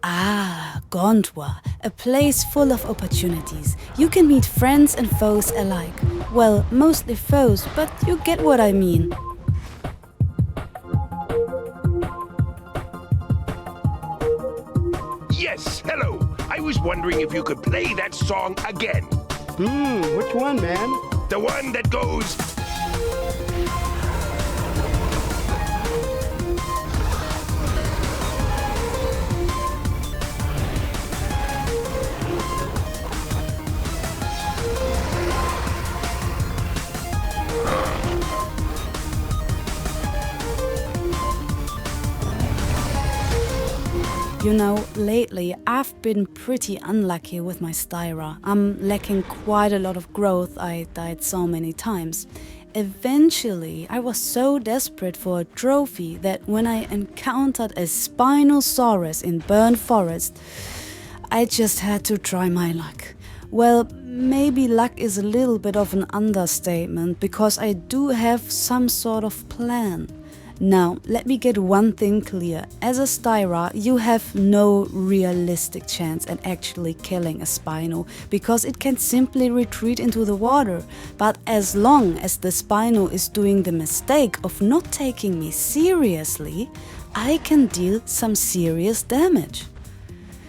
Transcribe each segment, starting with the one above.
Ah, Gondwa, a place full of opportunities. You can meet friends and foes alike. Well, mostly foes, but you get what I mean. Yes, hello. I was wondering if you could play that song again. Which one, man? The one that goes... You know, lately I've been pretty unlucky with my styra. I'm lacking quite a lot of growth. I died so many times. Eventually, I was so desperate for a trophy that when I encountered a Spinosaurus in Burnt Forest, I just had to try my luck. Well, maybe luck is a little bit of an understatement because I do have some sort of plan. Now, let me get one thing clear. As a styra, you have no realistic chance at actually killing a Spino because it can simply retreat into the water. But as long as the Spino is doing the mistake of not taking me seriously, I can deal some serious damage.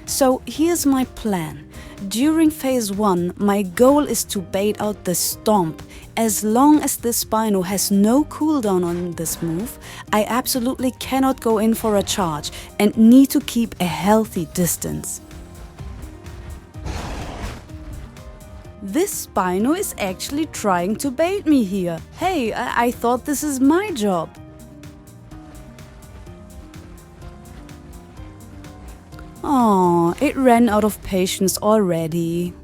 So here's my plan. During phase 1, my goal is to bait out the Stomp. As long as the Spino has no cooldown on this move, I absolutely cannot go in for a charge and need to keep a healthy distance. This Spino is actually trying to bait me here. Hey, I thought this is my job. Oh, it ran out of patience already.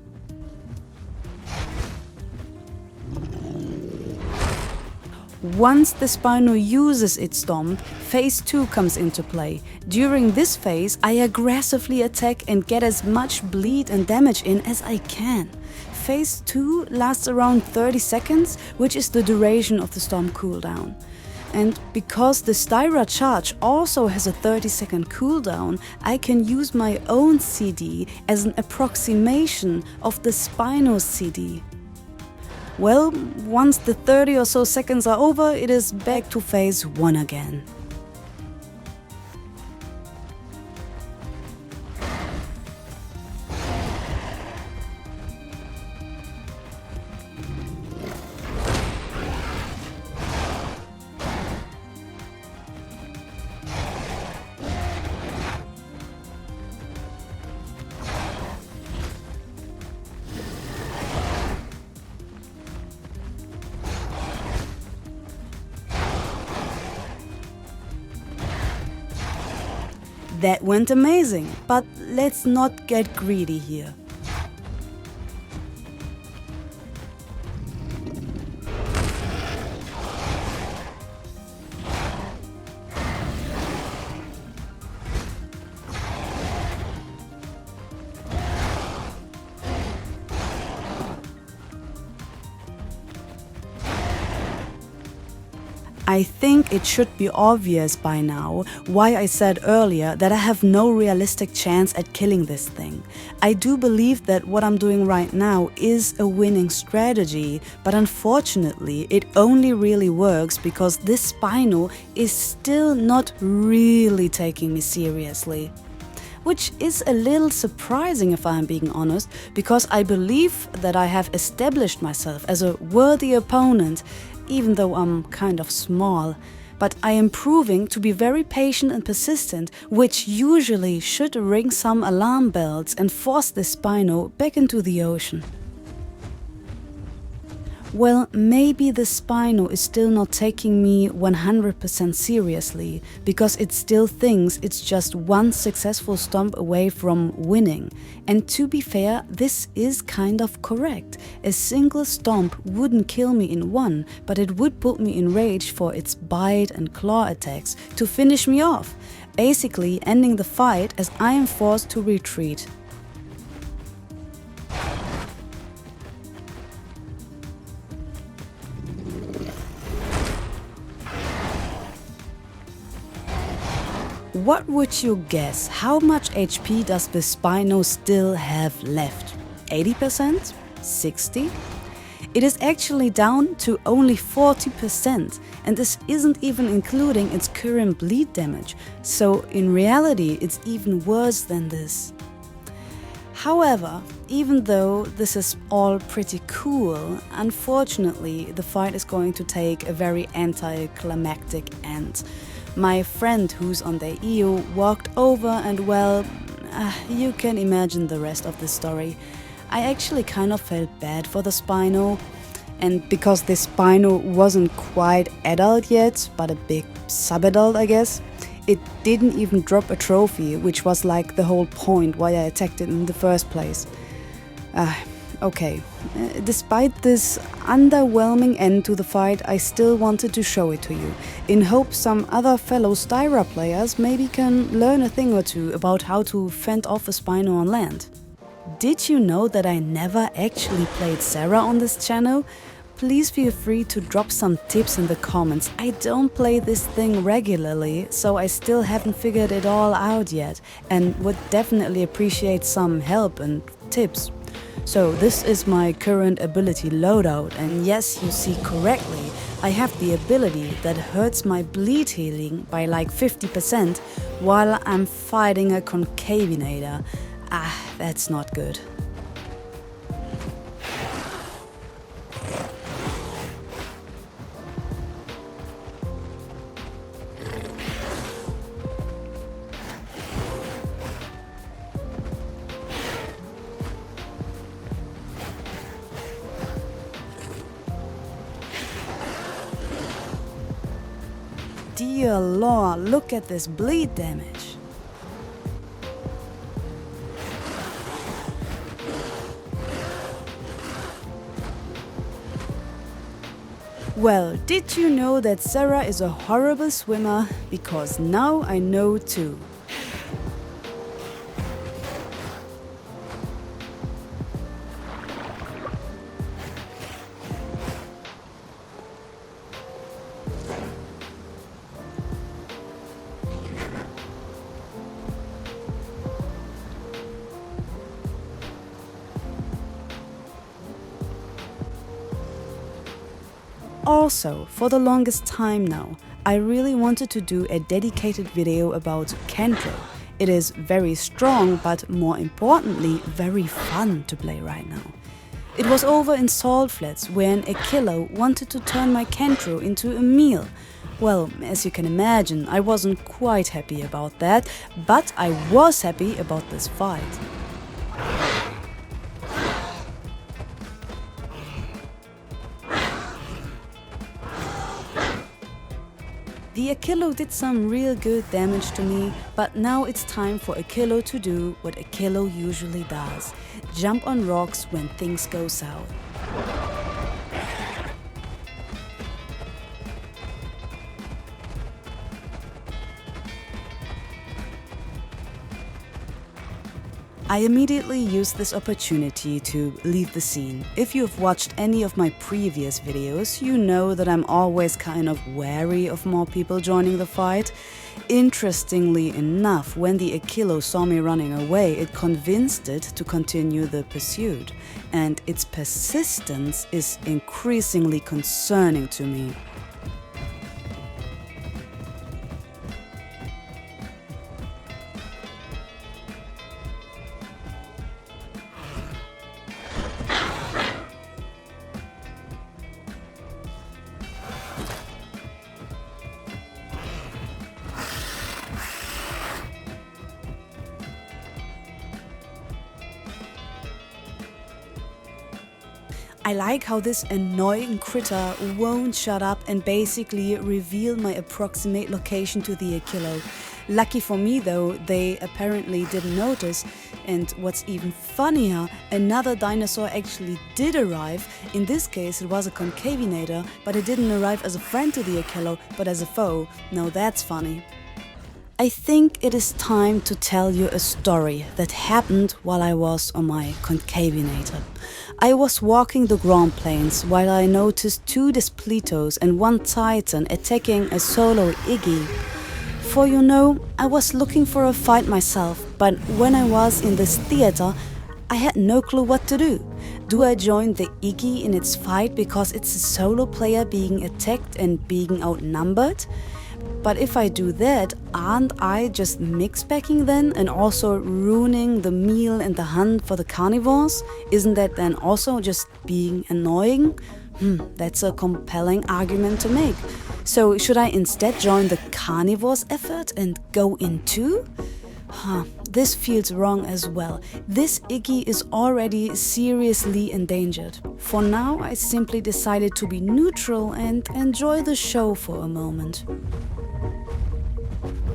Once the Spino uses its Stomp, phase 2 comes into play. During this phase, I aggressively attack and get as much bleed and damage in as I can. Phase 2 lasts around 30 seconds, which is the duration of the Stomp cooldown. And because the styra charge also has a 30-second cooldown, I can use my own CD as an approximation of the Spino's CD. Well, once the 30 or so seconds are over, it is back to phase 1 again. That went amazing, but let's not get greedy here. I think it should be obvious by now why I said earlier that I have no realistic chance at killing this thing. I do believe that what I'm doing right now is a winning strategy, but unfortunately it only really works because this Spino is still not really taking me seriously. Which is a little surprising if I'm being honest, because I believe that I have established myself as a worthy opponent, even though I'm kind of small. But I am proving to be very patient and persistent, which usually should ring some alarm bells and force this Spino back into the ocean. Well, maybe the Spino is still not taking me 100% seriously, because it still thinks it's just one successful stomp away from winning. And to be fair, this is kind of correct. A single stomp wouldn't kill me in one, but it would put me in rage for its bite and claw attacks to finish me off, basically ending the fight as I am forced to retreat. What would you guess? How much HP does the Spino still have left? 80%? 60%? It is actually down to only 40%, and this isn't even including its current bleed damage, so in reality it's even worse than this. However, even though this is all pretty cool, unfortunately the fight is going to take a very anticlimactic end. My friend who's on the EU walked over and well, you can imagine the rest of the story. I actually kind of felt bad for the Spino, and because this Spino wasn't quite adult yet, but a big sub-adult I guess, it didn't even drop a trophy, which was like the whole point why I attacked it in the first place. Okay, despite this underwhelming end to the fight, I still wanted to show it to you, in hope some other fellow Styra players maybe can learn a thing or two about how to fend off a Spino on land. Did you know that I never actually played Cera on this channel? Please feel free to drop some tips in the comments. I don't play this thing regularly, so I still haven't figured it all out yet, and would definitely appreciate some help and tips. So this is my current ability loadout, and yes, you see correctly, I have the ability that hurts my bleed healing by like 50% while I'm fighting a Concavenator. That's not good. Dear Lord, look at this bleed damage. Well, did you know that Cera is a horrible swimmer? Because now I know too. Also, for the longest time now, I really wanted to do a dedicated video about Kentro. It is very strong, but more importantly, very fun to play right now. It was over in Salt Flats when a killer wanted to turn my Kentro into a meal. Well, as you can imagine, I wasn't quite happy about that, but I was happy about this fight. The Achillo did some real good damage to me, but now it's time for Achillo to do what Achillo usually does: jump on rocks when things go south. I immediately used this opportunity to leave the scene. If you've watched any of my previous videos, you know that I'm always kind of wary of more people joining the fight. Interestingly enough, when the Achillo saw me running away, it convinced it to continue the pursuit. And its persistence is increasingly concerning to me. I like how this annoying critter won't shut up and basically reveal my approximate location to the Achillo. Lucky for me though, they apparently didn't notice, and what's even funnier, another dinosaur actually did arrive. In this case it was a Concavenator, but it didn't arrive as a friend to the Achillo, but as a foe. Now that's funny. I think it is time to tell you a story that happened while I was on my Concavenator. I was walking the Grand Plains while I noticed two Despletos and one Titan attacking a solo Iggy. For you know, I was looking for a fight myself, but when I was in this theater, I had no clue what to do. Do I join the Iggy in its fight because it's a solo player being attacked and being outnumbered? But if I do that, aren't I just mixpacking then and also ruining the meal and the hunt for the carnivores? Isn't that then also just being annoying? That's a compelling argument to make. So should I instead join the carnivores effort and go in too? This feels wrong as well. This Iggy is already seriously endangered. For now, I simply decided to be neutral and enjoy the show for a moment.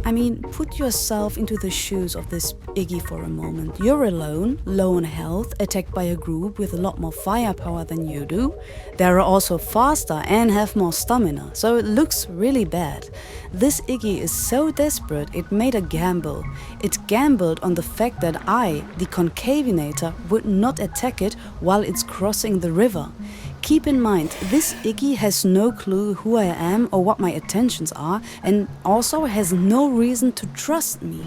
I mean, put yourself into the shoes of this Iggy for a moment. You're alone, low on health, attacked by a group with a lot more firepower than you do. They're also faster and have more stamina, so it looks really bad. This Iggy is so desperate it made a gamble. It gambled on the fact that I, the Concavenator, would not attack it while it's crossing the river. Keep in mind, this Iggy has no clue who I am or what my intentions are, and also has no reason to trust me.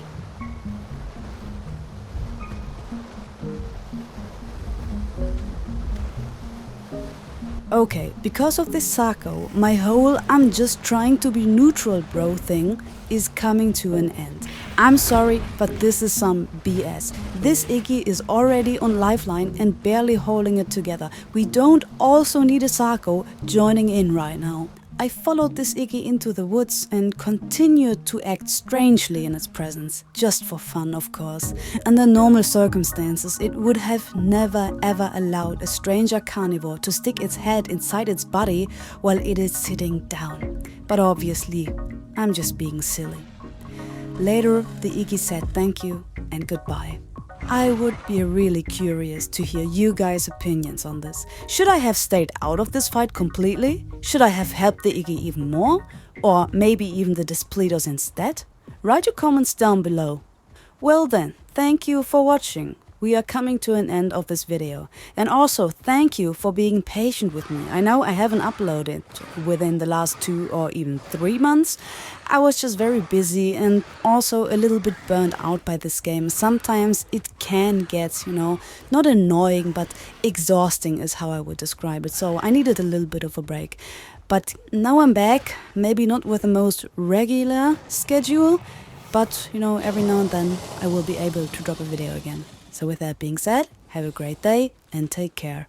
Okay, because of this Sako, my whole I'm just trying to be neutral bro thing is coming to an end. I'm sorry, but this is some BS. This Iggy is already on lifeline and barely holding it together. We don't also need a Sako joining in right now. I followed this Iggy into the woods and continued to act strangely in its presence, just for fun of course. Under normal circumstances, it would have never ever allowed a stranger carnivore to stick its head inside its body while it is sitting down. But obviously, I'm just being silly. Later, the Iggy said thank you and goodbye. I would be really curious to hear you guys' opinions on this. Should I have stayed out of this fight completely? Should I have helped the Iggy even more? Or maybe even the Displeaters instead? Write your comments down below. Well then, thank you for watching. We are coming to an end of this video. And also, thank you for being patient with me. I know I haven't uploaded within the last 2 or even 3 months. I was just very busy and also a little bit burned out by this game. Sometimes it can get, not annoying, but exhausting is how I would describe it. So I needed a little bit of a break. But now I'm back, maybe not with the most regular schedule, but every now and then I will be able to drop a video again. So with that being said, have a great day and take care.